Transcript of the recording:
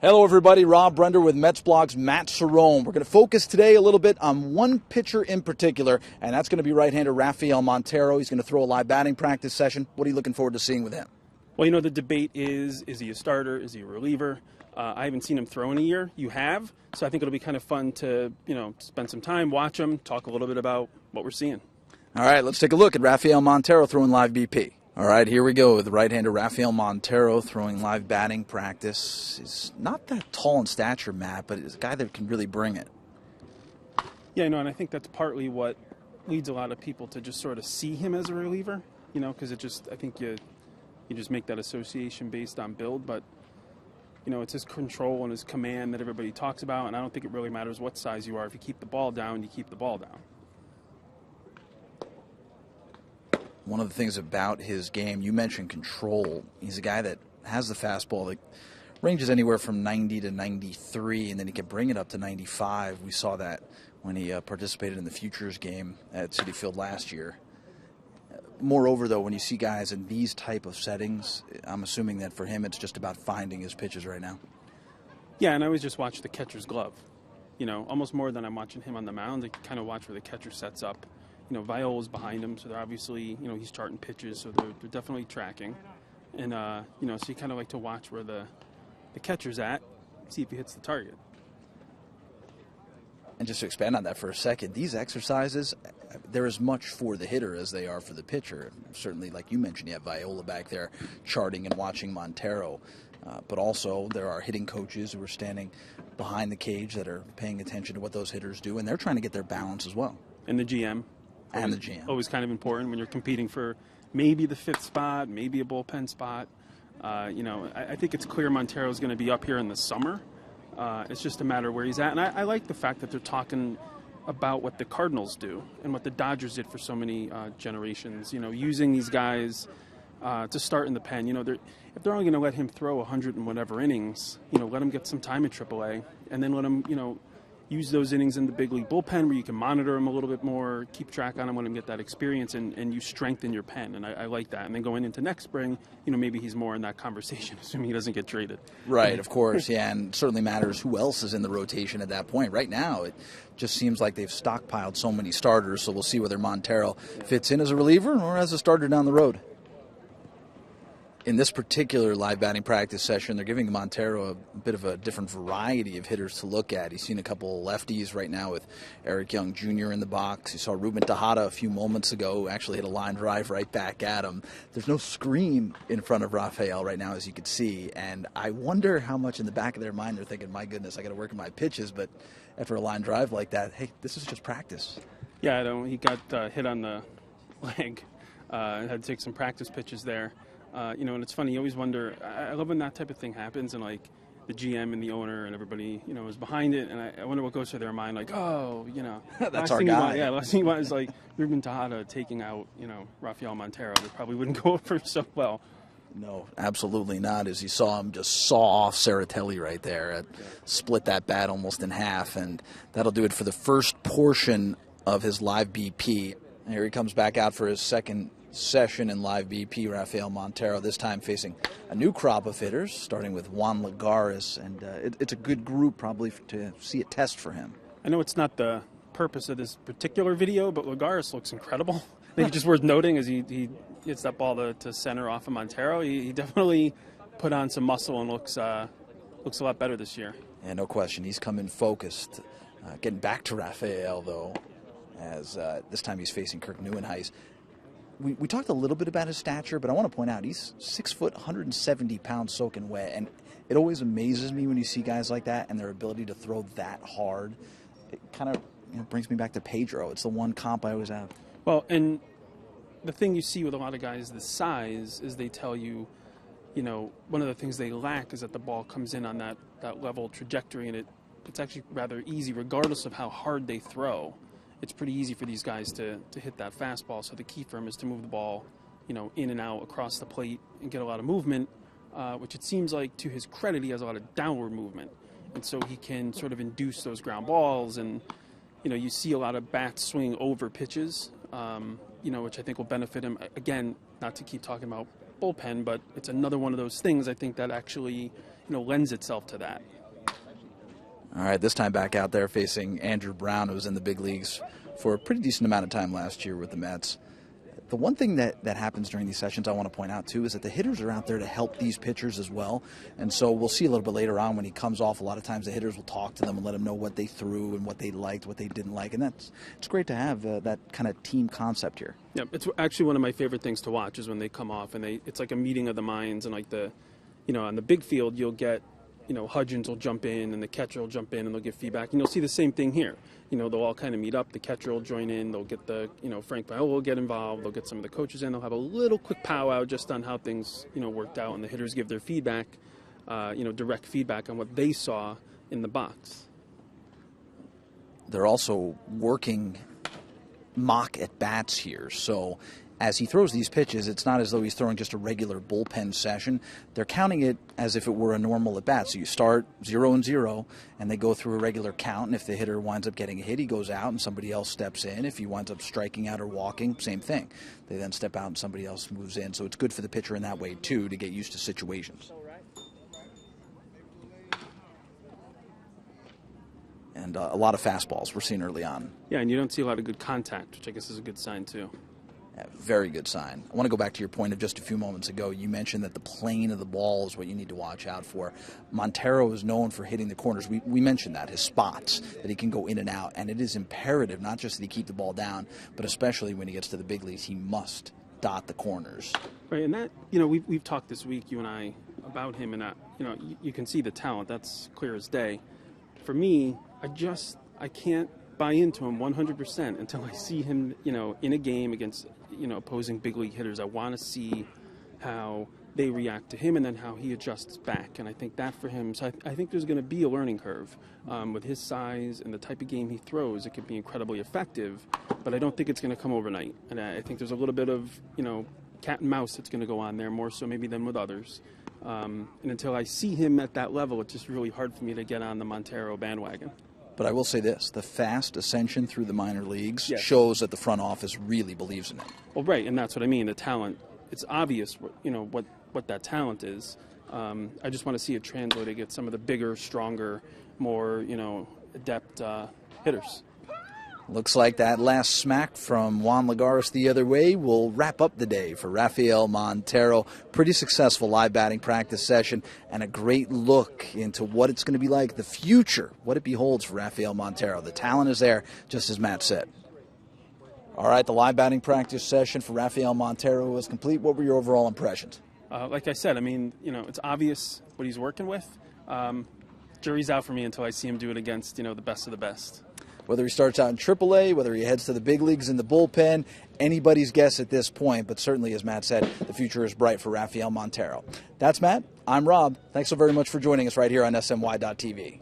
Hello, everybody. Rob Brender with MetsBlog's Matt Cerrone. We're going to focus today a little bit on one pitcher in particular, and that's going to be right-hander Rafael Montero. He's going to throw a live batting practice session. What are you looking forward to seeing with him? Well, the debate is he a starter? Is he a reliever? I haven't seen him throw in a year. You have. So I think it'll be kind of fun to, spend some time, watch him, talk a little bit about what we're seeing. All right, let's take a look at Rafael Montero throwing live BP. All right, here we go with right-hander Rafael Montero throwing live batting practice. He's not that tall in stature, Matt, but he's a guy that can really bring it. Yeah, and I think that's partly what leads a lot of people to just sort of see him as a reliever, because I think you just make that association based on build, but, it's his control and his command that everybody talks about, and I don't think it really matters what size you are. If you keep the ball down, you keep the ball down. One of the things about his game, you mentioned control. He's a guy that has the fastball that ranges anywhere from 90 to 93, and then he can bring it up to 95. We saw that when he participated in the Futures game at Citi Field last year. Moreover, though, when you see guys in these type of settings, I'm assuming that for him it's just about finding his pitches right now. Yeah, and I always just watch the catcher's glove. Almost more than I'm watching him on the mound. I kind of watch where the catcher sets up. Viola's behind him, so they're obviously, he's charting pitches, so they're definitely tracking. And, so you kind of like to watch where the catcher's at, see if he hits the target. And just to expand on that for a second, these exercises, they're as much for the hitter as they are for the pitcher. Certainly, like you mentioned, you have Viola back there charting and watching Montero. But also there are hitting coaches who are standing behind the cage that are paying attention to what those hitters do, and they're trying to get their balance as well. And the GM. And the GM. Always kind of important when you're competing for maybe the fifth spot, maybe a bullpen spot. I think it's clear Montero's going to be up here in the summer. It's just a matter of where he's at. And I like the fact that they're talking about what the Cardinals do and what the Dodgers did for so many generations, using these guys to start in the pen. If they're only going to let him throw 100 and whatever innings, let him get some time at AAA, and then let him, use those innings in the big league bullpen where you can monitor him a little bit more, keep track on him, let him get that experience, and you strengthen your pen. And I like that. And then going into next spring, maybe he's more in that conversation, assuming he doesn't get traded. Right, of course, yeah, and it certainly matters who else is in the rotation at that point. Right now, it just seems like they've stockpiled so many starters, so we'll see whether Montero fits in as a reliever or as a starter down the road. In this particular live batting practice session, they're giving Montero a bit of a different variety of hitters to look at. He's seen a couple of lefties right now with Eric Young Jr. in the box. You saw Ruben Tejada a few moments ago who actually hit a line drive right back at him. There's no screen in front of Rafael right now, as you can see, and I wonder how much in the back of their mind they're thinking, my goodness, I got to work on my pitches, but after a line drive like that, hey, this is just practice. Yeah, he got hit on the leg, had to take some practice pitches there. And it's funny, you always wonder, I love when that type of thing happens and, like, the GM and the owner and everybody, is behind it, and I wonder what goes through their mind, like, that's our guy. Last thing you want is, like, Ruben Tejada taking out, Rafael Montero. That probably wouldn't go over so well. No, absolutely not, as you saw him just saw off Cerrone right there, split that bat almost in half, and that'll do it for the first portion of his live BP. And here he comes back out for his second session in live BP, Rafael Montero, this time facing a new crop of hitters, starting with Juan Lagares, and it's a good group probably to see a test for him. I know it's not the purpose of this particular video, but Lagares looks incredible. I think it's just worth noting as he hits that ball to center off of Montero. He definitely put on some muscle and looks a lot better this year. Yeah, no question. He's come in focused. Getting back to Rafael, though, as this time he's facing Kirk Nieuwenhuis. We talked a little bit about his stature, but I want to point out he's 6 foot, 170 pounds soaking wet, and it always amazes me when you see guys like that and their ability to throw that hard. It kind of brings me back to Pedro. It's the one comp I always have. Well, and the thing you see with a lot of guys this size is they tell you, one of the things they lack is that the ball comes in on that level trajectory, and it's actually rather easy regardless of how hard they throw. It's pretty easy for these guys to hit that fastball. So the key for him is to move the ball, in and out across the plate and get a lot of movement, which it seems like, to his credit, he has a lot of downward movement. And so he can sort of induce those ground balls. And, you see a lot of bats swing over pitches, which I think will benefit him. Again, not to keep talking about bullpen, but it's another one of those things I think that actually lends itself to that. All right, this time back out there facing Andrew Brown, who was in the big leagues for a pretty decent amount of time last year with the Mets. The one thing that happens during these sessions I want to point out, too, is that the hitters are out there to help these pitchers as well. And so we'll see a little bit later on when he comes off, a lot of times the hitters will talk to them and let them know what they threw and what they liked, what they didn't like. And it's great to have that kind of team concept here. Yeah, it's actually one of my favorite things to watch is when they come off and it's like a meeting of the minds. And like on the big field, you'll get Hudgens will jump in and the catcher will jump in and they'll give feedback. And you'll see the same thing here. They'll all kind of meet up. The catcher will join in. They'll get Frank Viola will get involved. They'll get some of the coaches in. They'll have a little quick powwow just on how things, worked out. And the hitters give their feedback, direct feedback on what they saw in the box. They're also working mock at-bats here. So as he throws these pitches, it's not as though he's throwing just a regular bullpen session. They're counting it as if it were a normal at-bat. So you start 0-0, and they go through a regular count, and if the hitter winds up getting a hit, he goes out and somebody else steps in. If he winds up striking out or walking, same thing. They then step out and somebody else moves in. So it's good for the pitcher in that way, too, to get used to situations. And a lot of fastballs we're seeing early on. Yeah, and you don't see a lot of good contact, which I guess is a good sign, too. Yeah, very good sign. I want to go back to your point of just a few moments ago. You mentioned that the plane of the ball is what you need to watch out for. Montero is known for hitting the corners. We mentioned that, his spots, that he can go in and out. And it is imperative, not just that he keep the ball down, but especially when he gets to the big leagues, he must dot the corners. Right, and that, we've talked this week, you and I, about him, and you can see the talent. That's clear as day. For me, I can't buy into him 100% until I see him, in a game against, opposing big league hitters. I want to see how they react to him and then how he adjusts back. And I think that for him, so I think there's going to be a learning curve with his size and the type of game he throws. It could be incredibly effective, but I don't think it's going to come overnight. And I think there's a little bit of, cat and mouse that's going to go on there, more so maybe than with others. And until I see him at that level, it's just really hard for me to get on the Montero bandwagon. But I will say this, the fast ascension through the minor leagues Yes. shows that the front office really believes in it. Well, right, and that's what I mean, the talent. It's obvious, what that talent is. I just want to see it translate against some of the bigger, stronger, more, adept hitters. Looks like that last smack from Juan Lagares the other way will wrap up the day for Rafael Montero. Pretty successful live batting practice session and a great look into what it's going to be like, the future, what it beholds for Rafael Montero. The talent is there, just as Matt said. All right, the live batting practice session for Rafael Montero was complete. What were your overall impressions? Like I said, it's obvious what he's working with. Jury's out for me until I see him do it against, the best of the best. Whether he starts out in AAA, whether he heads to the big leagues in the bullpen, anybody's guess at this point. But certainly, as Matt said, the future is bright for Rafael Montero. That's Matt. I'm Rob. Thanks so very much for joining us right here on SMY.TV.